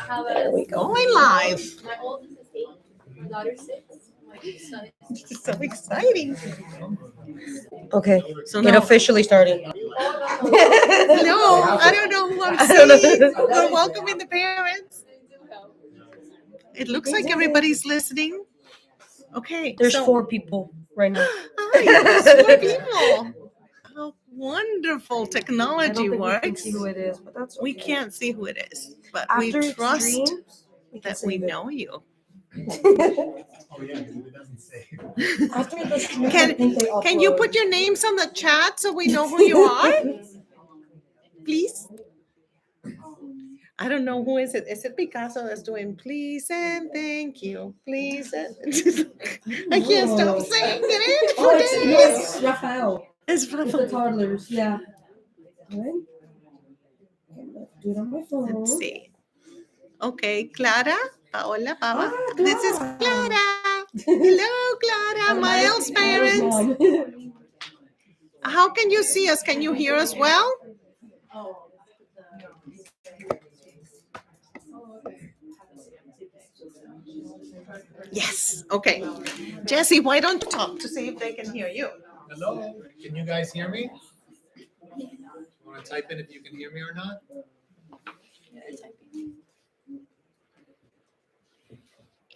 There we go. Going live. My oldest is 8. My daughter's 6. My son is This is so exciting. Okay, So it now, officially started. no, I don't know who I'm seeing. We're welcoming the parents. It looks like everybody's listening. Okay, There's so 4 people right now. Hi, there's 4 people. How wonderful I don't technology think we can works. see who it is, but that's okay. We can't see who it is, but After we it trust streams, we can that we save it. know you. Oh yeah, because it doesn't say. After the stream, I Can- think they Can you upload. put your names on the chat so we know who you are? Please. I don't know who is it. Is it Picasso that's doing please and thank you, please and I can't stop saying it. Oh, it's Raphael. It's It's the Rafa. toddlers, yeah. All right. Okay, let's do it on my phone. Let's see. Okay, Clara, Paola, Papa. Ah, This is Clara. Hello, Clara, Miles' parents. How can you see us? Can you hear us well? Yes. Okay. Jesse, why don't you talk to see if they can hear you? Hello, can you guys hear me? Want to type in if you can hear me or not?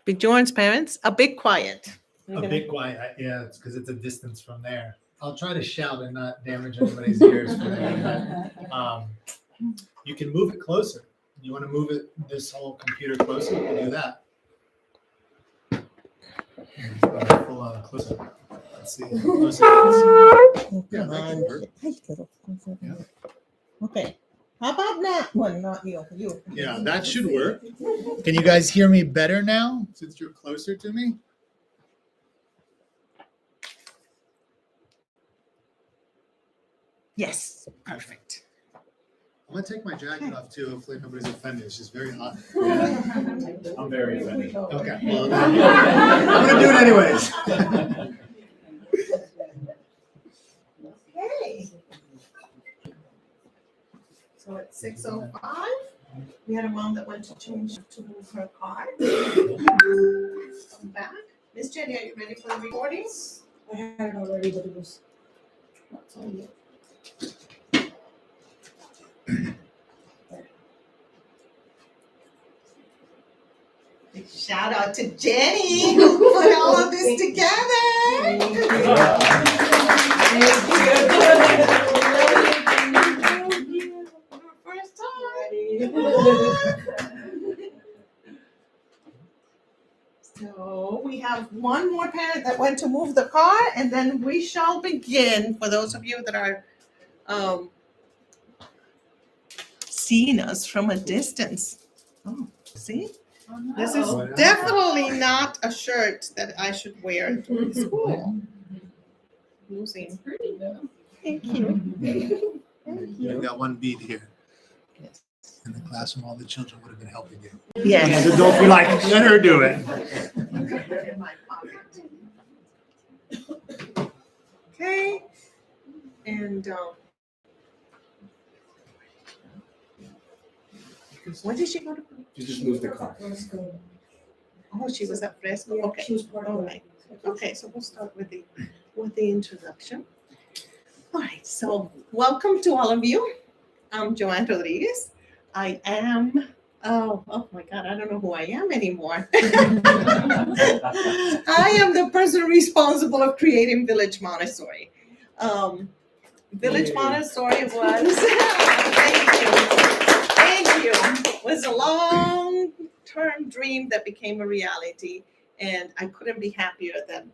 Big Jordan's parents, a bit quiet. A bit quiet, yeah, it's because it's a distance from there. I'll try to shout and not damage anybody's ears. You can move it closer. You want to move it, this whole computer closer, you can do that. Full on closer. Let's see. Closer. Yeah, that can work. Okay. How about that one? Not you. You. Yeah, that should work. Can you guys hear me better now since you're closer to me? Yes. Perfect. I'm gonna take my jacket off too. Hopefully nobody's offended. It's just very hot. I'm very offended. Okay. Well, I'm gonna do it anyways. Okay. So at 6:05, we had a mom that went to move her car. Come back. Miss Jenny, are you ready for the recordings? I had it already, but it was not telling me. Big shout out to Jenny who put all of this together. First time. So we have one more parent that went to move the car, and then we shall begin. For those of you that are seeing us from a distance. Oh, see? This is definitely not a shirt that I should wear to school. Losing. Thank you. You've got one bead here. In the classroom, all the children would have been helping you. Yes. The adults be like, let her do it. In my pocket. Okay. And when did she go to? You just moved the car. Oh, she was at Fresco. Yeah, Okay. she was part of All it. right. Okay, so we'll start with the introduction. All right. So welcome to all of you. I'm Joanne Rodriguez. I am. Oh my God! I don't know who I am anymore. I am the person responsible of creating Village Montessori. Village Montessori was. Thank you. Was a long-term dream that became a reality, and I couldn't be happier than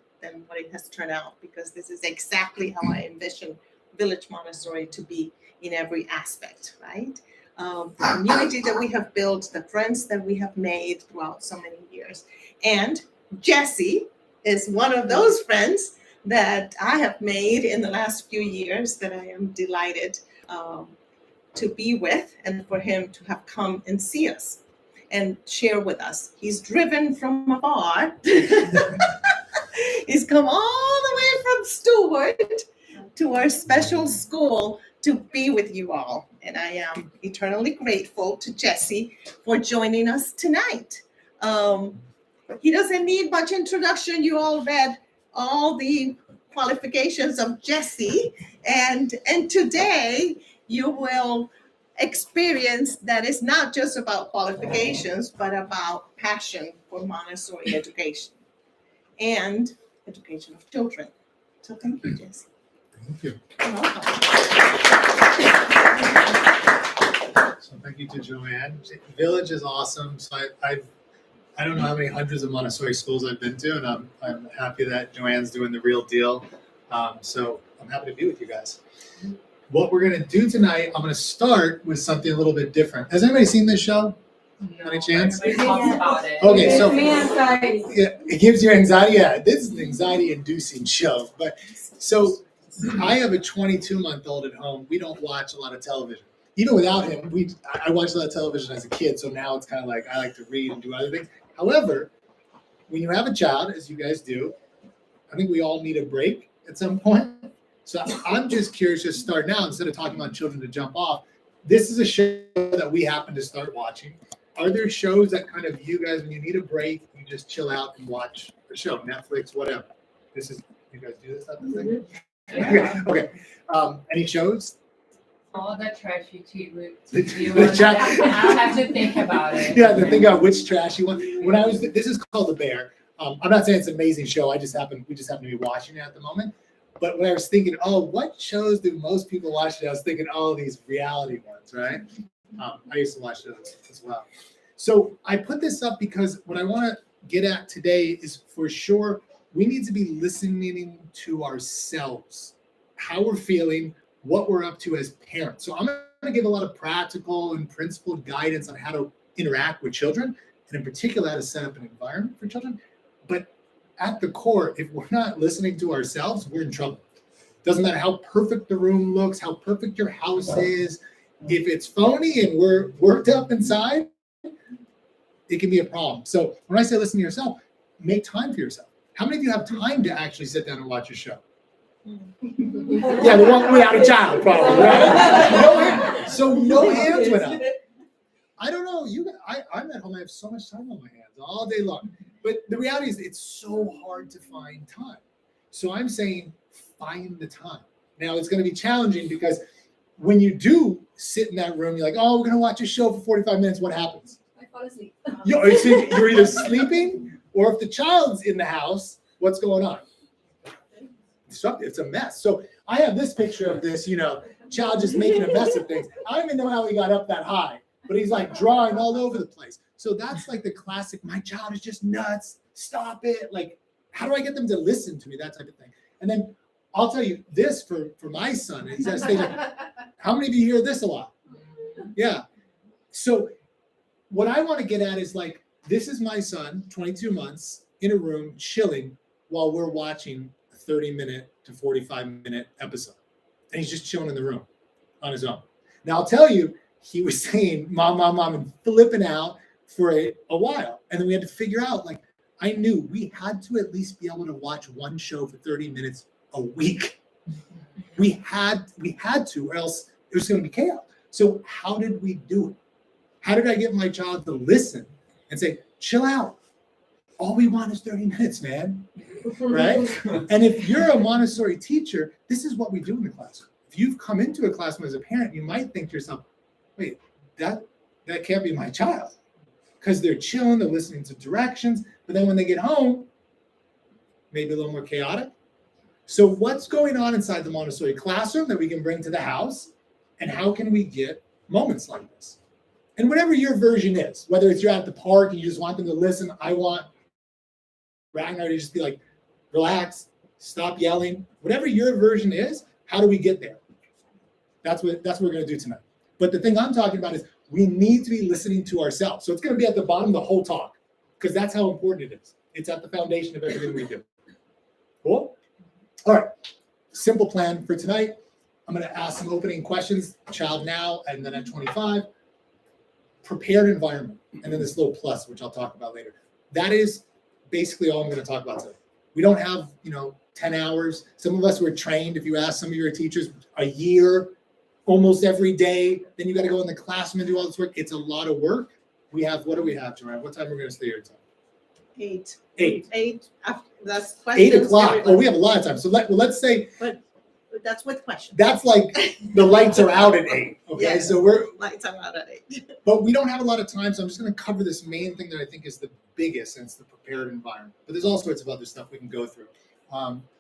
what it has turned out, because this is exactly how I envision Village Montessori to be in every aspect, right? The community that we have built, the friends that we have made throughout so many years. And Jesse is one of those friends that I have made in the last few years that I am delighted to be with, and for him to have come and see us and share with us. He's driven from afar. He's come all the way from Stewart to our special school to be with you all. And I am eternally grateful to Jesse for joining us tonight. He doesn't need much introduction. You all read all the qualifications of Jesse. And today you will experience that it's not just about qualifications, but about passion for Montessori education and education of children. So thank you, Jesse. Thank you. You're welcome. So thank you to Joanne. Village is awesome. So I don't know how many hundreds of Montessori schools I've been to, and I'm happy that Joanne's doing the real deal. So I'm happy to be with you guys. What we're gonna do tonight, I'm gonna start with something a little bit different. Has anybody seen this show? Any chance? Everybody talks about it. Okay, so Me anxiety. yeah, it gives you anxiety. Yeah, this is an anxiety-inducing show. But so I have a 22-month-old at home. We don't watch a lot of television. Even without him, I watched a lot of television as a kid. So now it's kind of like I like to read and do other things. However, when you have a child, as you guys do, I think we all need a break at some point. So I'm just curious to start now, instead of talking about children to jump off. This is a show that we happen to start watching. Are there shows that kind of you guys, when you need a break, you just chill out and watch a show, Netflix, whatever? This is, you guys do this type of thing? Yeah. Okay. Any shows? All the trashy TV The ones. trash- I'll have to think about it. Yeah, to think out which trash you want. This is called The Bear. I'm not saying it's an amazing show. We just happen to be watching it at the moment. But when I was thinking, what shows do most people watch? I was thinking, these reality ones, right? I used to watch those as well. So I put this up because what I want to get at today is, for sure, we need to be listening to ourselves, how we're feeling, what we're up to as parents. So I'm going to give a lot of practical and principled guidance on how to interact with children, and in particular, how to set up an environment for children. But at the core, if we're not listening to ourselves, we're in trouble. Doesn't matter how perfect the room looks, how perfect your house is. If it's phony and we're worked up inside, it can be a problem. So when I say listen to yourself, make time for yourself. How many of you have time to actually sit down and watch a show? Yeah, the one without a child, probably, right? No hands went up. I don't know. I'm at home. I have so much time on my hands all day long. But the reality is, it's so hard to find time. So I'm saying, find the time. Now, it's going to be challenging because when you do sit in that room, you're like, we're going to watch a show for 45 minutes. What happens? I fall asleep. You're either sleeping, or if the child's in the house, what's going on? It's a mess. So I have this picture of this, child just making a mess of things. I don't even know how he got up that high, but he's like drawing all over the place. So that's like the classic, my child is just nuts. Stop it. Like, how do I get them to listen to me? That type of thing. And then I'll tell you this for my son. He says, how many of you hear this a lot? Yeah. So what I want to get at is, like, this is my son, 22 months, in a room chilling while we're watching a 30-minute to 45-minute episode. And he's just chilling in the room on his own. Now, I'll tell you, he was saying, mom, and flipping out for a while. And then we had to figure out, like, I knew we had to at least be able to watch one show for 30 minutes a week. We had to, or else it was going to be chaos. So how did we do it? How did I get my child to listen and say, chill out? All we want is 30 minutes, man. Right? And if you're a Montessori teacher, this is what we do in the classroom. If you've come into a classroom as a parent, you might think to yourself, wait, that can't be my child. Because they're chilling, they're listening to directions, but then when they get home, maybe a little more chaotic. So what's going on inside the Montessori classroom that we can bring to the house, and how can we get moments like this? And whatever your version is, whether it's you're at the park and you just want them to listen, I want Ragnar to just be like, relax, stop yelling. Whatever your version is, how do we get there? That's what we're going to do tonight. But the thing I'm talking about is we need to be listening to ourselves. So it's going to be at the bottom of the whole talk, because that's how important it is. It's at the foundation of everything we do. Cool? All right. Simple plan for tonight. I'm going to ask some opening questions, child now, and then at 25. Prepared environment, and then this little plus, which I'll talk about later. That is basically all I'm going to talk about today. We don't have, 10 hours. Some of us were trained, if you ask some of your teachers, a year almost every day. Then you got to go in the classroom and do all this work. It's a lot of work. What do we have, Joanne? What time are we going to stay here until? 8. 8. 8. That's 8 questions. o'clock. everybody. Oh, we have a lot of time. So let's say But that's with questions. that's like the lights are out at 8. Okay, Yeah. so we're Lights are out at 8. but we don't have a lot of time, so I'm just going to cover this main thing that I think is the biggest, and it's the prepared environment. But there's all sorts of other stuff we can go through.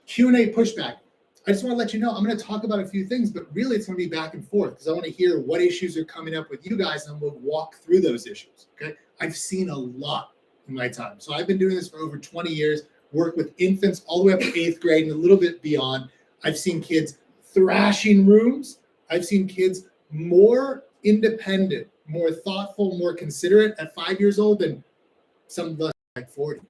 Q&A pushback. I just want to let you know, I'm going to talk about a few things, but really it's going to be back and forth because I want to hear what issues are coming up with you guys, and we'll walk through those issues. Okay, I've seen a lot in my time. So I've been doing this for over 20 years, work with infants all the way up to 8th grade and a little bit beyond. I've seen kids thrashing rooms. I've seen kids more independent, more thoughtful, more considerate at 5 years old than some of us at 40.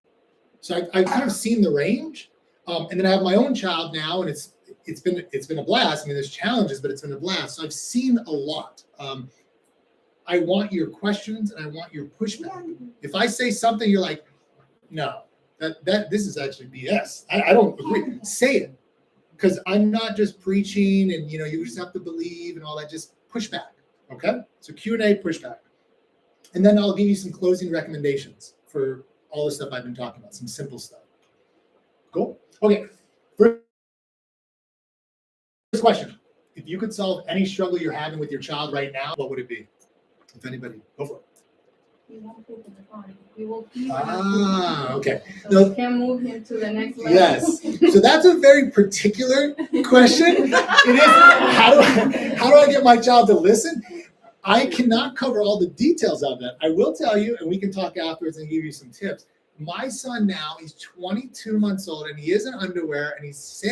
So I've kind of seen the range. And then I have my own child now, and it's been a blast. I mean, there's challenges, but it's been a blast. So I've seen a lot. I want your questions and I want your pushback. If I say something, you're like, no, that this is actually BS. I don't agree. Say it, because I'm not just preaching and you just have to believe and all that. Just push back. Okay. So Q&A, pushback, and then I'll give you some closing recommendations for all the stuff I've been talking about. Some simple stuff. Cool. Okay. First question: if you could solve any struggle you're having with your child right now, what would it be? If anybody, go for it. We won't poop in the potty. We will pee. Okay. So No, we can move him to the next level. yes. So that's a very particular question. It is. How do I get my child to listen? I cannot cover all the details of that. I will tell you, and we can talk afterwards and give you some tips. My son now, he's 22 months old, and he is in underwear, and he's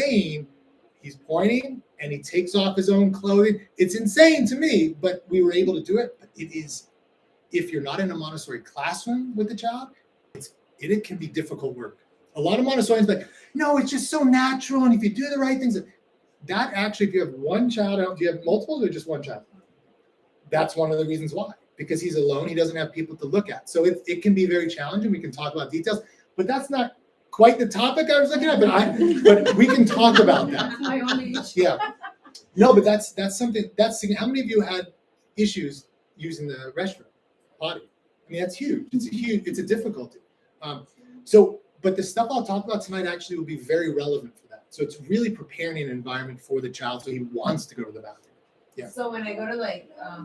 pointing, and he takes off his own clothing. It's insane to me, but we were able to do it. But it is, if you're not in a Montessori classroom with the child, it can be difficult work. A lot of Montessorians like, no, it's just so natural, and if you do the right things, that actually, if you have one child, do you have multiple or just one child? That's one of the reasons why, because he's alone, he doesn't have people to look at. So it can be very challenging. We can talk about details, but that's not quite the topic I was looking at, but we can talk about that. That's my only issue. Yeah. No, but that's something, how many of you had issues using the restroom, potty? I mean, that's huge. It's a difficulty. But the stuff I'll talk about tonight actually will be very relevant for that. So it's really preparing an environment for the child so he wants to go to the bathroom. Yeah. So when I go to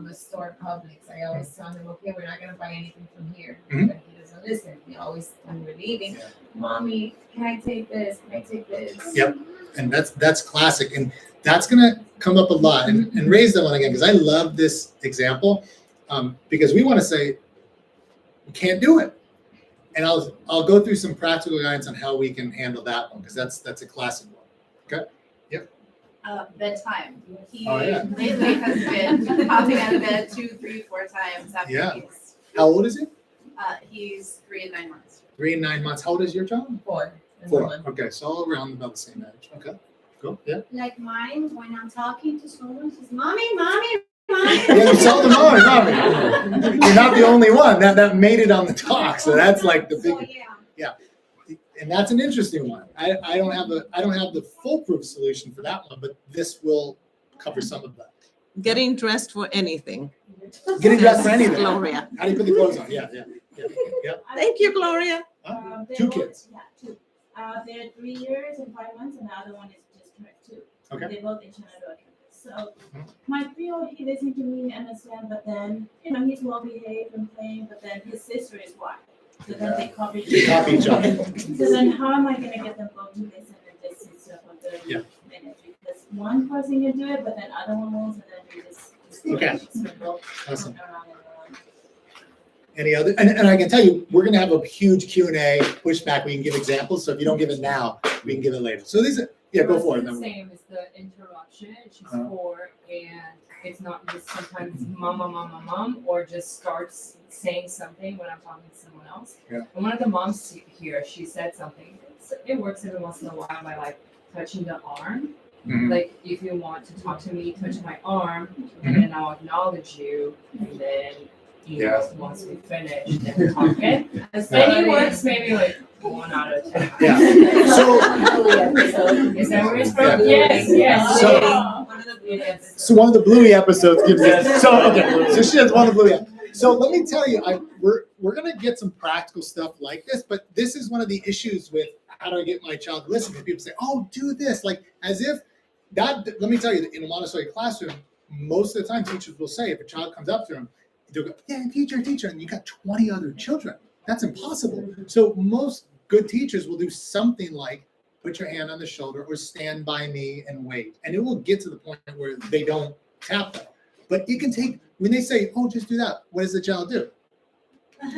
the store Publix, I always tell him, okay, we're not gonna buy anything from here. Mhm. But he doesn't listen. He always, when we're leaving, Mommy, can I take this? Can I take this? Yep. And that's classic. And that's gonna come up a lot. And raise that one again, because I love this example. Because we want to say we can't do it. And I'll go through some practical guidance on how we can handle that one, because that's a classic one. Okay. Bedtime. He Oh, yeah. lately has been popping out of bed 2, 3, 4 times after Yeah. he's 'How old is he? three and 9 months. 3 and 9 months. How old is your child? 4. 4. Okay, so all around about the same age. Okay. Cool. Yeah. Like mine, when I'm talking to someone, she's mommy, mommy, mommy. Yeah, you saw them all, mommy. You're not the only one that made it on the talk. So that's like the big. So yeah. And that's an interesting one. I don't have the foolproof solution for that one, but this will cover some of that. Getting dressed for anything. Getting dressed for Says anything. Gloria. How do you put the clothes on? Yeah. Thank you, Gloria. Huh? They're 2 both- kids. Yeah, 2. They're 3 years and 5 months, and the other one is just turned 2. Okay. They both in Shenandoah campus. So Mhm. my 3-year-old, he listens to me and understand, but then he's well behaved and playing. But then his sister is white, so then they copy. They copy each other. So then how am I gonna get them both to listen and just sit still for 30 Yeah. minutes? Because one person can do it, but then other one won't, and then we just Okay. circle Awesome. around and around. Any other? And I can tell you, we're going to have a huge Q&A pushback. We can give examples. So if you don't give it now, we can give it later. So these are, yeah, go for it. The same as the interruption. She's Uh-huh. 4, and it's not just sometimes mom, or just starts saying something when I'm talking to someone else. Yeah. And one of the moms here, she said something. It works every once in a while by like touching the arm. Mhm. Like if you want to talk to me, touch my arm, and then I'll acknowledge you, and then once we finish, then talking. And it works maybe like 1 out of 10. Yeah. So Is that where it's from? Yes. So- So one of the Bluey episodes gives us. So okay, so she has one of the Bluey. So let me tell you, we're gonna get some practical stuff like this, but this is one of the issues with how do I get my child to listen? Because people say, "Oh, do this," like as if that. Let me tell you, in a Montessori classroom, most of the time teachers will say, if a child comes up to them, they'll go, "Yeah, teacher, teacher," and you got 20 other children. That's impossible. So most good teachers will do something like put your hand on the shoulder or stand by me and wait. And it will get to the point where they don't tap them. But it can take, when they say, oh, just do that, what does the child do?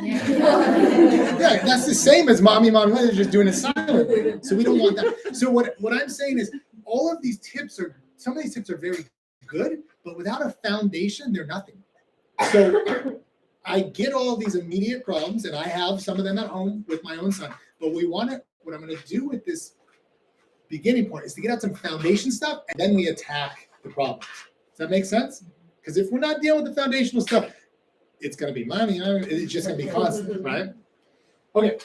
Yeah, that's the same as mommy, they're just doing it silently. So we don't want that. So what I'm saying is all of these tips some of these tips are very good, but without a foundation, they're nothing. So I get all these immediate problems, and I have some of them at home with my own son. But what I'm going to do with this beginning point is to get out some foundation stuff, and then we attack the problems. Does that make sense? Because if we're not dealing with the foundational stuff, it's going to be money. It's just going to be constant, right? Okay.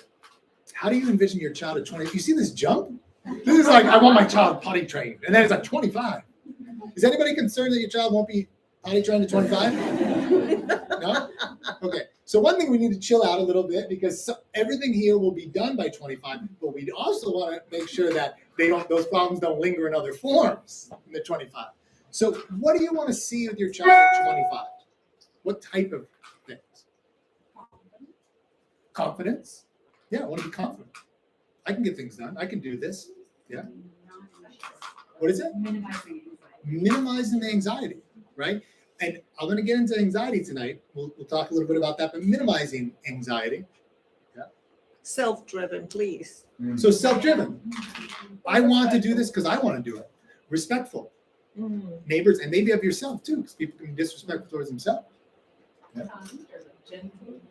How do you envision your child at 20? You see this jump? This is like, I want my child potty trained, and then it's like 25. Is anybody concerned that your child won't be potty trained at 25? No? Okay. So one thing we need to chill out a little bit because everything here will be done by 25, but we also want to make sure that those problems don't linger in other forms in the 25. So what do you want to see with your child at 25? What type of things? Confidence. Yeah, I want to be confident. I can get things done. I can do this. Yeah. What is it? Minimizing the anxiety, right? And I'm going to get into anxiety tonight. We'll talk a little bit about that, but minimizing anxiety. Yeah. Self-driven, please. So self-driven. I want to do this because I want to do it. Respectful. Neighbors, and maybe of yourself too, because people can be disrespectful towards themselves. Yeah.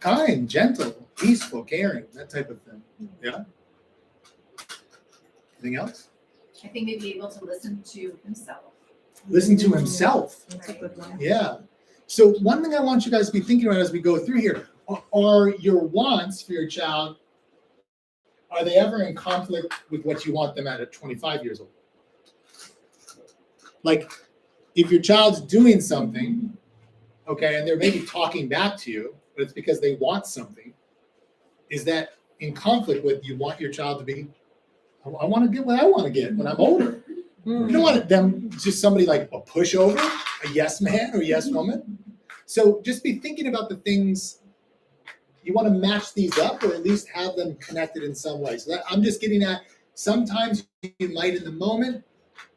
Kind, gentle, peaceful, caring, that type of thing. Yeah. Anything else? I think they'd be able to listen to himself. Listen to himself. That's a good one. Yeah. So one thing I want you guys to be thinking about as we go through here are your wants for your child, are they ever in conflict with what you want them at 25 years old? Like, if your child's doing something, okay, and they're maybe talking back to you, but it's because they want something, is that in conflict with you want your child to be, I want to get what I want to get when I'm older. You don't want them just somebody like a pushover, a yes man or yes woman. So just be thinking about the things you want to match these up, or at least have them connected in some way. So that, I'm just getting at, sometimes you might in the moment,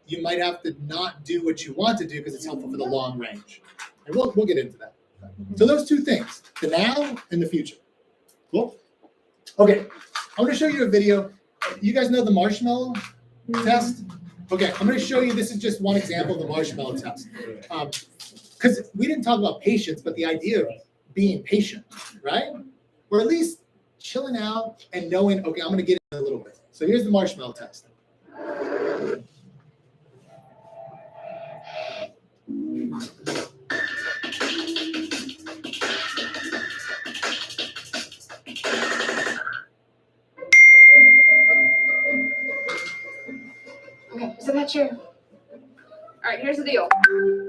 you might have to not do what you want to do because it's helpful for the long range. And we'll get into that. So those two things, the now and the future. Cool. Okay, I'm going to show you a video. You guys know the marshmallow test? Okay, I'm going to show you, this is just one example of the marshmallow test. Because we didn't talk about patience, but the idea of being patient, right? Or at least chilling out and knowing, okay, I'm going to get in a little bit. So here's the marshmallow test. Okay, sit in that chair. All right, here's the deal.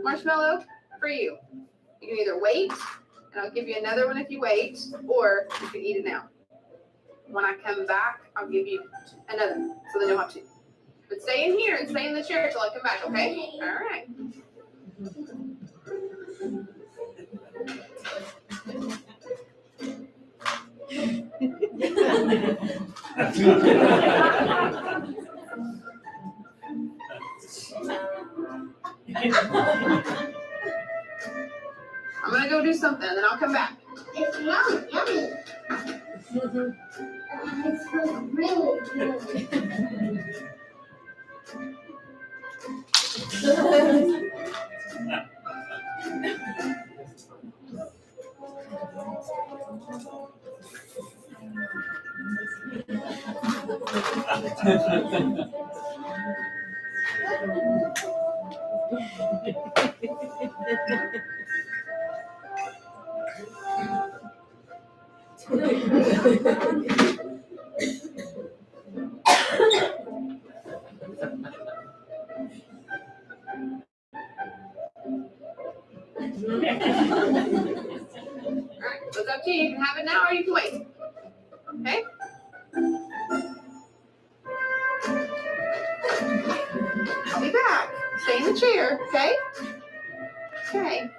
Marshmallow for you. You can either wait, and I'll give you another one if you wait, or you can eat it now. When I come back, I'll give you another, so then you'll have two. But stay in here and stay in the chair till I come back, okay? All right. I'm gonna go do something, and then I'll come back. It's yummy. It's really good. now or you can wait. Okay? I'll be back. Stay in the chair, okay? Okay.